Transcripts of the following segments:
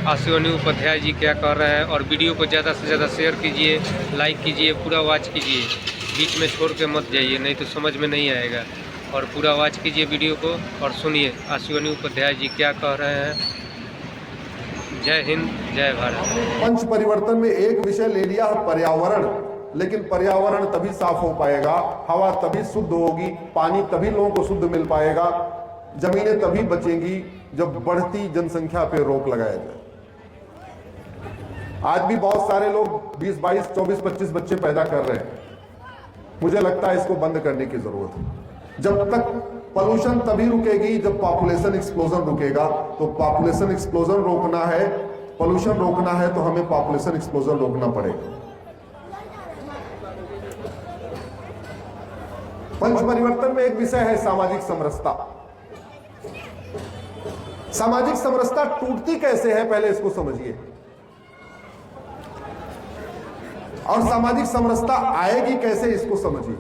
अश्विनी उपाध्याय जी क्या कह रहे हैं। और वीडियो को ज़्यादा से ज़्यादा शेयर कीजिए, लाइक कीजिए, पूरा वॉच कीजिए, बीच में छोड़ के मत जाइए, नहीं तो समझ में नहीं आएगा। और पूरा वॉच कीजिए वीडियो को और सुनिए अश्विनी उपाध्याय जी क्या कह रहे हैं। जय हिंद, जय भारत। पंच परिवर्तन में एक विषय ले लिया है पर्यावरण, लेकिन पर्यावरण तभी साफ हो पाएगा, हवा तभी शुद्ध होगी, पानी तभी लोगों को शुद्ध मिल पाएगा, जमीनें तभी बचेंगी जब बढ़ती जनसंख्या पे रोक लगाया जाए। आज भी बहुत सारे लोग 20, 22, 24, 25 बच्चे पैदा कर रहे हैं। मुझे लगता है इसको बंद करने की जरूरत है। जब तक पॉल्यूशन तभी रुकेगी जब पॉपुलेशन एक्सप्लोजन रुकेगा। तो पॉपुलेशन एक्सप्लोजन रोकना है, पॉल्यूशन रोकना है, तो हमें पॉपुलेशन एक्सप्लोजन रोकना पड़ेगा। पंच परिवर्तन में एक विषय है सामाजिक समरसता। सामाजिक समरसता टूटती कैसे है, पहले इसको समझिए, और सामाजिक समरसता आएगी कैसे, इसको समझिए।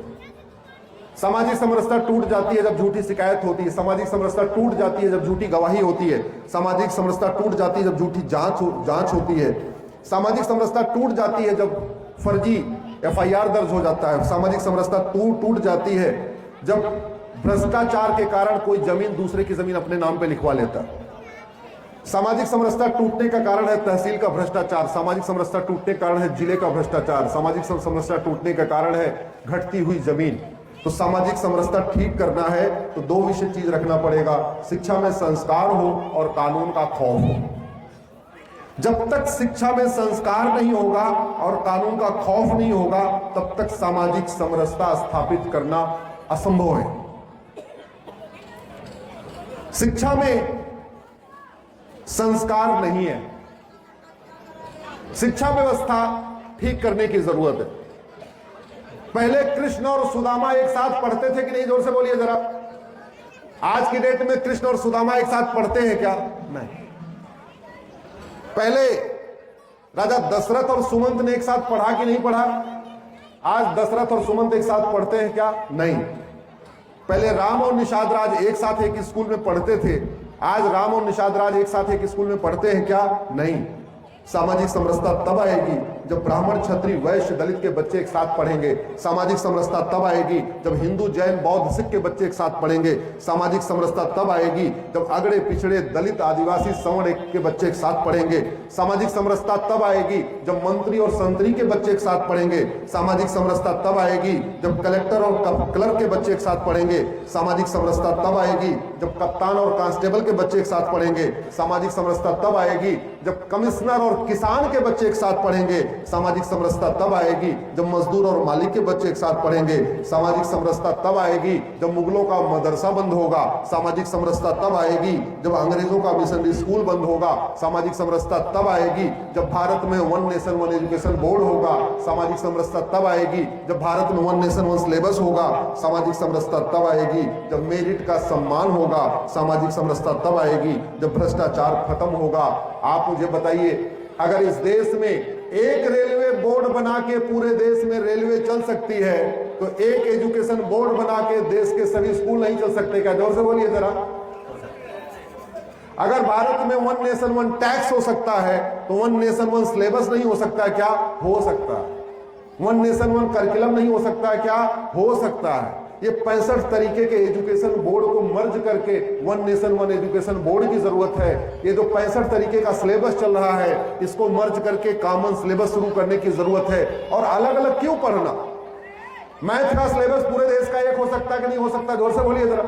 सामाजिक समरसता टूट जाती है जब झूठी शिकायत होती है, सामाजिक समरसता टूट जाती है जब झूठी गवाही होती है, सामाजिक समरसता टूट जाती है जब झूठी जांच होती है, सामाजिक समरसता टूट जाती है जब फर्जी FIR दर्ज हो जाता है, सामाजिक समरसता टूट जाती है जब भ्रष्टाचार के कारण कोई जमीन दूसरे की जमीन अपने नाम पे लिखवा लेता है। सामाजिक समरसता टूटने का कारण है तहसील का भ्रष्टाचार, सामाजिक समरसता टूटने का कारण है जिले का भ्रष्टाचार, सामाजिक समरसता टूटने का कारण है घटती हुई जमीन। तो सामाजिक समरसता ठीक करना है तो दो विषय चीज रखना पड़ेगा, शिक्षा में संस्कार हो और कानून का खौफ हो। जब तक शिक्षा में संस्कार नहीं होगा और कानून का खौफ नहीं होगा, तब तक सामाजिक समरसता स्थापित करना असंभव है। शिक्षा में संस्कार नहीं है, शिक्षा व्यवस्था ठीक करने की जरूरत है। पहले कृष्ण और सुदामा एक साथ पढ़ते थे कि नहीं, जोर से बोलिए जरा। आज की डेट में कृष्ण और सुदामा एक साथ पढ़ते हैं क्या? नहीं। पहले राजा दशरथ और सुमंत ने एक साथ पढ़ा कि नहीं पढ़ा? आज दशरथ और सुमंत एक साथ पढ़ते हैं क्या? नहीं। पहले राम और निषाद राज एक साथ एक स्कूल में पढ़ते थे, आज राम और निषाद राज एक साथ एक स्कूल में पढ़ते हैं क्या? नहीं। सामाजिक समरसता तब आएगी जब ब्राह्मण, क्षत्रिय, वैश्य, दलित के बच्चे एक साथ पढ़ेंगे। सामाजिक समरसता तब आएगी जब हिंदू, जैन, बौद्ध, सिख के बच्चे एक साथ पढ़ेंगे। सामाजिक समरसता तब आएगी जब अगड़े, पिछड़े, दलित, आदिवासी, सवर्ण के बच्चे एक साथ पढ़ेंगे। सामाजिक समरसता तब आएगी जब मंत्री और संतरी के बच्चे एक साथ पढ़ेंगे। सामाजिक समरसता तब आएगी जब कलेक्टर और क्लर्क के बच्चे एक साथ पढ़ेंगे। सामाजिक समरसता तब आएगी जब कप्तान और कांस्टेबल के बच्चे एक साथ पढ़ेंगे। सामाजिक समरसता तब आएगी जब कमिश्नर और किसान के बच्चे एक साथ पढ़ेंगे। सामाजिक समरसता तब आएगी जब मजदूर और मालिक के बच्चे एक साथ पढ़ेंगे। सामाजिक समरसता तब आएगी जब मुगलों का मदरसा बंद होगा। सामाजिक समरसता तब आएगी जब अंग्रेजों का मिशनरी स्कूल बंद होगा। सामाजिक समरसता तब आएगी जब भारत में 1 नेशन 1 एजुकेशन बोर्ड होगा। सामाजिक समरसता तब आएगी जब भारत में 1 नेशन 1 सिलेबस होगा। सामाजिक समरसता तब आएगी जब मेरिट का सम्मान होगा। सामाजिक समरसता तब आएगी जब भ्रष्टाचार खत्म होगा। आप मुझे बताइए, अगर इस देश में एक रेलवे बोर्ड बना के पूरे देश में रेलवे चल सकती है, तो एक एजुकेशन बोर्ड बना के देश के सभी स्कूल नहीं चल सकते क्या? जोर से बोलिए जरा। अगर भारत में 1 नेशन 1 टैक्स हो सकता है, तो 1 नेशन 1 सिलेबस नहीं हो सकता क्या? हो सकता है। 1 नेशन 1 करिकुलम नहीं हो सकता क्या? हो सकता है। ये 65 तरीके के एजुकेशन बोर्ड को मर्ज करके 1 नेशन 1 एजुकेशन बोर्ड की जरूरत है। ये जो 65 तरीके का सिलेबस चल रहा है, इसको मर्ज करके कॉमन सिलेबस शुरू करने की जरूरत है। और अलग अलग क्यों पढ़ना? मैथ का सिलेबस पूरे देश का एक हो सकता है कि नहीं हो सकता? जोर से बोलिए जरा।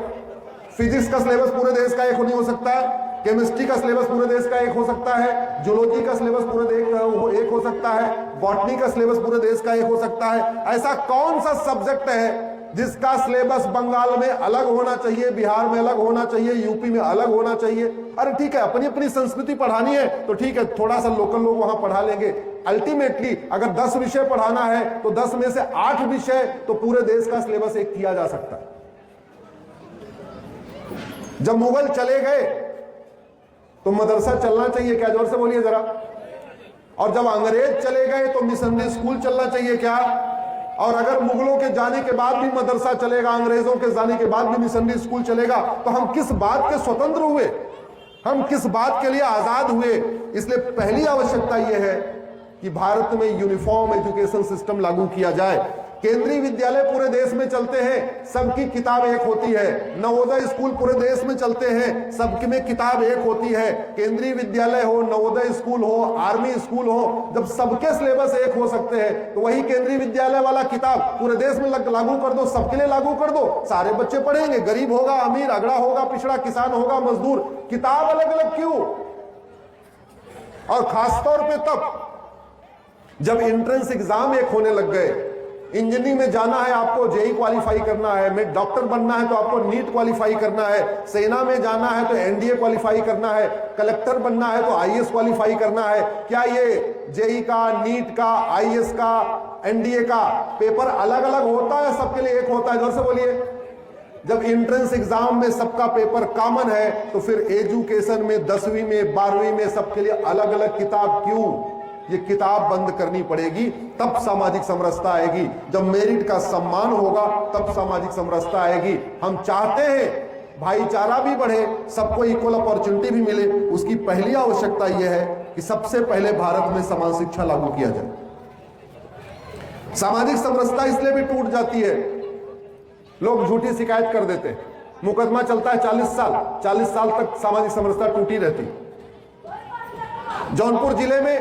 फिजिक्स का सिलेबस पूरे देश का एक नहीं हो सकता है? केमिस्ट्री का सिलेबस पूरे देश का एक हो सकता है? जूलॉजी का सिलेबस पूरे देश का एक हो सकता है? बॉटनी का सिलेबस पूरे देश का एक हो सकता है? ऐसा कौन सा सब्जेक्ट है जिसका सिलेबस बंगाल में अलग होना चाहिए, बिहार में अलग होना चाहिए, यूपी में अलग होना चाहिए? अरे ठीक है, अपनी अपनी संस्कृति पढ़ानी है तो ठीक है, थोड़ा सा लोकल लोग वहां पढ़ा लेंगे। अल्टीमेटली अगर 10 विषय पढ़ाना है तो 10 में से 8 विषय तो पूरे देश का सिलेबस एक किया जा सकता है। जब मुगल चले गए तो मदरसा चलना चाहिए क्या? जोर से बोलिए जरा। और जब अंग्रेज चले गए तो मिशनरी स्कूल चलना चाहिए क्या? और अगर मुगलों के जाने के बाद भी मदरसा चलेगा, अंग्रेजों के जाने के बाद भी मिशनरी स्कूल चलेगा, तो हम किस बात के स्वतंत्र हुए? हम किस बात के लिए आजाद हुए। इसलिए पहली आवश्यकता यह है कि भारत में यूनिफॉर्म एजुकेशन सिस्टम लागू किया जाए। केंद्रीय विद्यालय पूरे देश में चलते हैं, सबकी किताब एक होती है। नवोदय स्कूल पूरे देश में चलते हैं, सबके में किताब एक होती है। केंद्रीय विद्यालय हो, नवोदय स्कूल हो, आर्मी स्कूल हो, जब सबके सिलेबस एक हो सकते हैं तो वही केंद्रीय विद्यालय वाला किताब पूरे देश में लागू कर दो, सबके लिए लागू कर दो, सारे बच्चे पढ़ेंगे। गरीब होगा, अमीर, अगड़ा होगा, पिछड़ा, किसान होगा, मजदूर, किताब अलग अलग क्यों? और खासतौर पे तब जब एंट्रेंस एग्जाम एक होने लग गए। इंजीनियरिंग में जाना है आपको जेई क्वालिफाई करना है, में डॉक्टर बनना है तो आपको नीट क्वालिफाई करना है, सेना में जाना है तो एनडीए क्वालिफाई करना है, कलेक्टर बनना है तो आईएएस क्वालिफाई करना है। क्या ये जेई का, नीट का, आईएएस का, एनडीए का पेपर अलग अलग होता है, सबके लिए एक होता है? जोर से बोलिए। जब एंट्रेंस एग्जाम में सबका पेपर कॉमन है तो फिर एजुकेशन में 10वीं में, 12वीं में सबके लिए अलग अलग किताब क्यों? ये किताब बंद करनी पड़ेगी, तब सामाजिक समरसता आएगी। जब मेरिट का सम्मान होगा तब सामाजिक समरसता आएगी। हम चाहते हैं भाईचारा भी बढ़े, सबको इक्वल अपॉर्चुनिटी भी मिले। उसकी पहली आवश्यकता यह है कि सबसे पहले भारत में समान शिक्षा लागू किया जाए। सामाजिक समरसता इसलिए भी टूट जाती है, लोग झूठी शिकायत कर देते हैं, मुकदमा चलता है 40 साल तक सामाजिक समरसता टूटी रहती। जौनपुर जिले में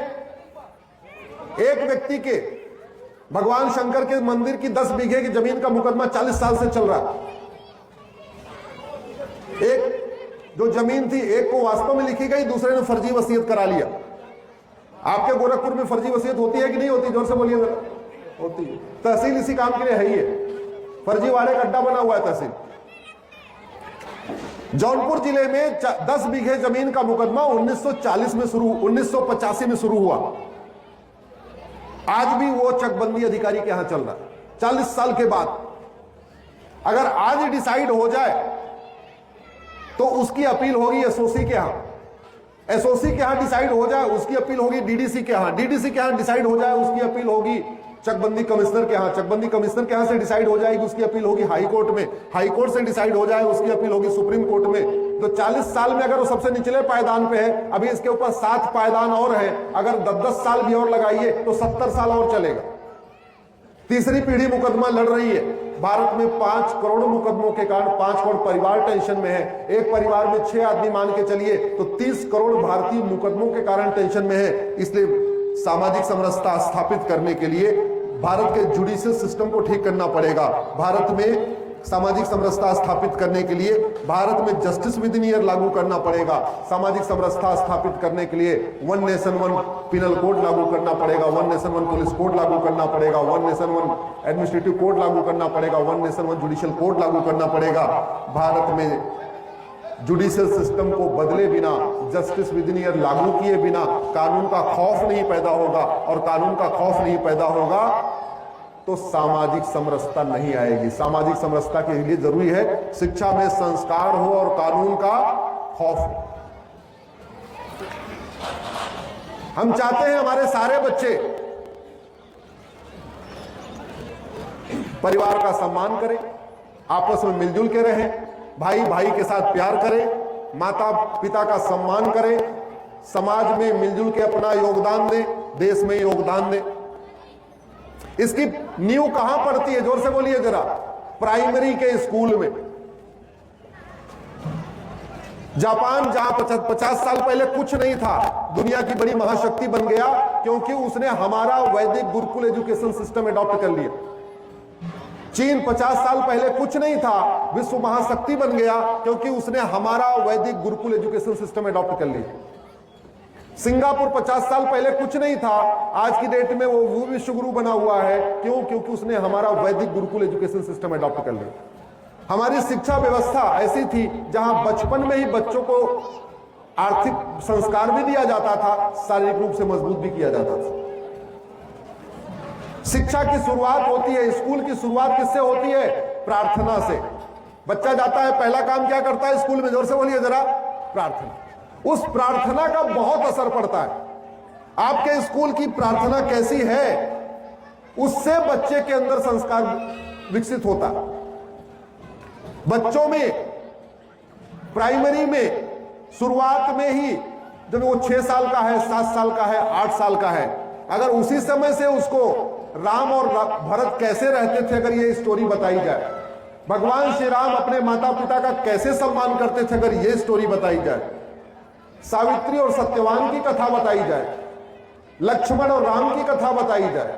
एक व्यक्ति के भगवान शंकर के मंदिर की 10 बीघे की जमीन का मुकदमा 40 साल से चल रहा। एक जो जमीन थी, एक को वास्तव में लिखी गई, दूसरे ने फर्जी वसीयत करा लिया। आपके गोरखपुर में फर्जी वसीयत होती है कि नहीं होती? जोर से बोलिए जरा। होती है। तहसील इसी काम के लिए है ही है, फर्जीवाड़े का अड्डा बना हुआ है तहसील। जौनपुर जिले में 10 बीघे जमीन का मुकदमा 1985 में शुरू हुआ। आज भी वो चकबंदी अधिकारी के यहां चल रहा है 40 साल के बाद। अगर आज डिसाइड हो जाए तो उसकी अपील होगी एसओसी के यहां, एसओसी के यहां डिसाइड हो जाए उसकी अपील होगी डीडीसी के यहां, डीडीसी के यहां डिसाइड हो जाए उसकी अपील होगी चकबंदी कमिश्नर के यहां, चकबंदी कमिश्नर के यहां से डिसाइड हो जाएगी उसकी अपील होगी हाई कोर्ट में, हाई कोर्ट से डिसाइड हो जाए उसकी अपील होगी सुप्रीम कोर्ट में। तो 40 साल में अगर वो सबसे निचले पायदान पे है, अभी इसके ऊपर 7 पायदान और है, अगर 10-10 साल भी और लगाइए तो 70 साल और चलेगा। तीसरी पीढ़ी मुकदमा लड़ रही है। भारत में 5 करोड़ मुकदमों के कारण 5 करोड़ परिवार टेंशन में है। एक परिवार में 6 आदमी मान के चलिए तो 30 करोड़ भारतीय मुकदमों के कारण टेंशन में है। इसलिए सामाजिक समरसता स्थापित करने के लिए भारत के जुडिशियल सिस्टम को ठीक करना पड़ेगा। भारत में सामाजिक समरसता स्थापित करने के लिए भारत में जस्टिस विद इन ईयर लागू करना पड़ेगा। सामाजिक समरसता स्थापित करने के लिए 1 नेशन 1 पिनल कोड लागू करना पड़ेगा, 1 नेशन 1 पुलिस कोड लागू करना पड़ेगा, 1 नेशन 1 एडमिनिस्ट्रेटिव कोड लागू करना पड़ेगा, 1 नेशन 1 जुडिशियल कोड लागू करना पड़ेगा। भारत में जुडिशियल सिस्टम को बदले बिना, जस्टिस विद इन ईयर लागू किए बिना कानून का खौफ नहीं पैदा होगा, और कानून का खौफ नहीं पैदा होगा तो सामाजिक समरसता नहीं आएगी। सामाजिक समरसता के लिए जरूरी है शिक्षा में संस्कार हो और कानून का खौफ हो। हम चाहते हैं हमारे सारे बच्चे परिवार का सम्मान करें, आपस में मिलजुल के रहें, भाई भाई के साथ प्यार करें, माता पिता का सम्मान करें, समाज में मिलजुल के अपना योगदान दें, देश में योगदान दें। इसकी नींव कहां पड़ती है? जोर से बोलिए जरा। प्राइमरी के स्कूल में। जापान जहां 50 साल पहले कुछ नहीं था, दुनिया की बड़ी महाशक्ति बन गया क्योंकि उसने हमारा वैदिक गुरुकुल एजुकेशन सिस्टम अडॉप्ट कर लिया। चीन 50 साल पहले कुछ नहीं था, विश्व महाशक्ति बन गया क्योंकि उसने हमारा वैदिक गुरुकुल एजुकेशन सिस्टम अडॉप्ट कर लिया। सिंगापुर 50 साल पहले कुछ नहीं था, आज की डेट में वो विश्व गुरु बना हुआ है। क्यों? क्योंकि उसने हमारा वैदिक गुरुकुल एजुकेशन सिस्टम अडॉप्ट कर लिया। हमारी शिक्षा व्यवस्था ऐसी थी जहां बचपन में ही बच्चों को आर्थिक संस्कार भी दिया जाता था, शारीरिक रूप से मजबूत भी किया जाता था। शिक्षा की शुरुआत होती है, स्कूल की शुरुआत किससे होती है? प्रार्थना से। बच्चा जाता है, पहला काम क्या करता है स्कूल में? जोर से बोलिए जरा। प्रार्थना। उस प्रार्थना का बहुत असर पड़ता है। आपके स्कूल की प्रार्थना कैसी है, उससे बच्चे के अंदर संस्कार विकसित होता है। बच्चों में प्राइमरी में शुरुआत में ही जब वो 6 साल का है, 7 साल का है, 8 साल का है, अगर उसी समय से उसको राम और भरत कैसे रहते थे अगर ये स्टोरी बताई जाए, भगवान श्री राम अपने माता पिता का कैसे सम्मान करते थे अगर ये स्टोरी बताई जाए, सावित्री और सत्यवान की कथा बताई जाए, लक्ष्मण और राम की कथा बताई जाए,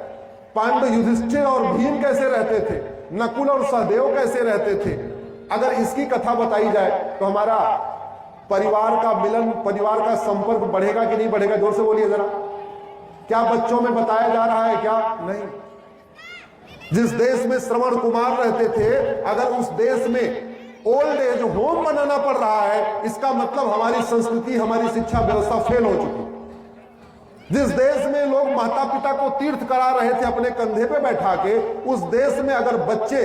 पांडव युधिष्ठिर और भीम कैसे रहते थे, नकुल और सहदेव कैसे रहते थे, अगर इसकी कथा बताई जाए तो हमारा परिवार का मिलन, परिवार का संपर्क बढ़ेगा कि नहीं बढ़ेगा? जोर से बोलिए जरा। क्या बच्चों में बताया जा रहा है? क्या नहीं। जिस देश में श्रवण कुमार रहते थे, अगर उस देश में ओल्ड एज होम बनाना पड़ रहा है, इसका मतलब हमारी संस्कृति, हमारी शिक्षा व्यवस्था फेल हो चुकी। जिस देश में लोग माता पिता को तीर्थ करा रहे थे अपने कंधे पे बैठा के, उस देश में अगर बच्चे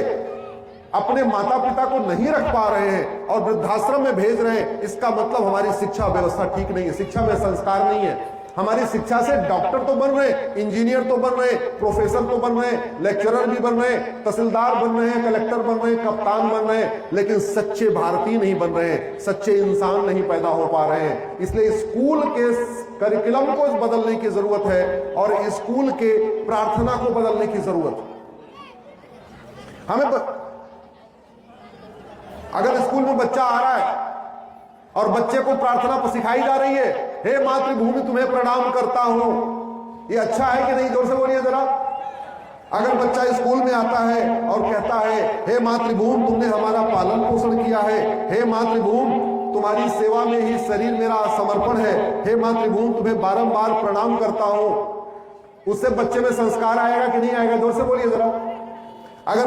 अपने माता पिता को नहीं रख पा रहे हैं और वृद्धाश्रम में भेज रहे हैं, इसका मतलब हमारी शिक्षा व्यवस्था ठीक नहीं है, शिक्षा में संस्कार नहीं है। हमारी शिक्षा से डॉक्टर तो बन रहे, इंजीनियर तो बन रहे, प्रोफेसर तो बन रहे, लेक्चरर भी बन रहे, तहसीलदार बन रहे हैं, कलेक्टर बन रहे, कप्तान बन रहे, लेकिन सच्चे भारतीय नहीं बन रहे हैं, सच्चे इंसान नहीं पैदा हो पा रहे हैं। इसलिए स्कूल के करिकुलम को बदलने की जरूरत है और स्कूल के प्रार्थना को बदलने की जरूरत है। हमें अगर स्कूल में बच्चा आ रहा है और बच्चे को प्रार्थना पर सिखाई जा रही है, हे मातृभूमि तुम्हें प्रणाम करता हूं, ये अच्छा है कि नहीं? जोर से बोलिए जरा। अगर बच्चा स्कूल में आता है और कहता है, हे मातृभूमि तुमने हमारा पालन पोषण किया है, हे मातृभूमि तुम्हारी सेवा में ही शरीर मेरा समर्पण है, हे मातृभूमि तुम्हें बारंबार प्रणाम करता हूं, उससे बच्चे में संस्कार आएगा कि नहीं आएगा? जोर से बोलिए जरा। अगर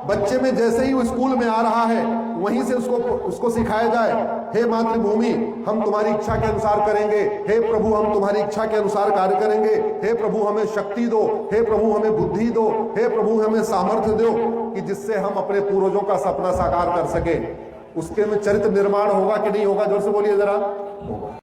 बच्चे में जैसे ही वो स्कूल में आ रहा है वहीं से उसको सिखाया जाए, हे मातृभूमि हम तुम्हारी इच्छा के अनुसार करेंगे, हे प्रभु हम तुम्हारी इच्छा के अनुसार कार्य करेंगे, हे प्रभु हमें शक्ति दो, हे प्रभु हमें बुद्धि दो, हे प्रभु हमें सामर्थ्य दो कि जिससे हम अपने पूर्वजों का सपना साकार कर सके, उसके में चरित्र निर्माण होगा कि नहीं होगा? जोर से बोलिए जरा।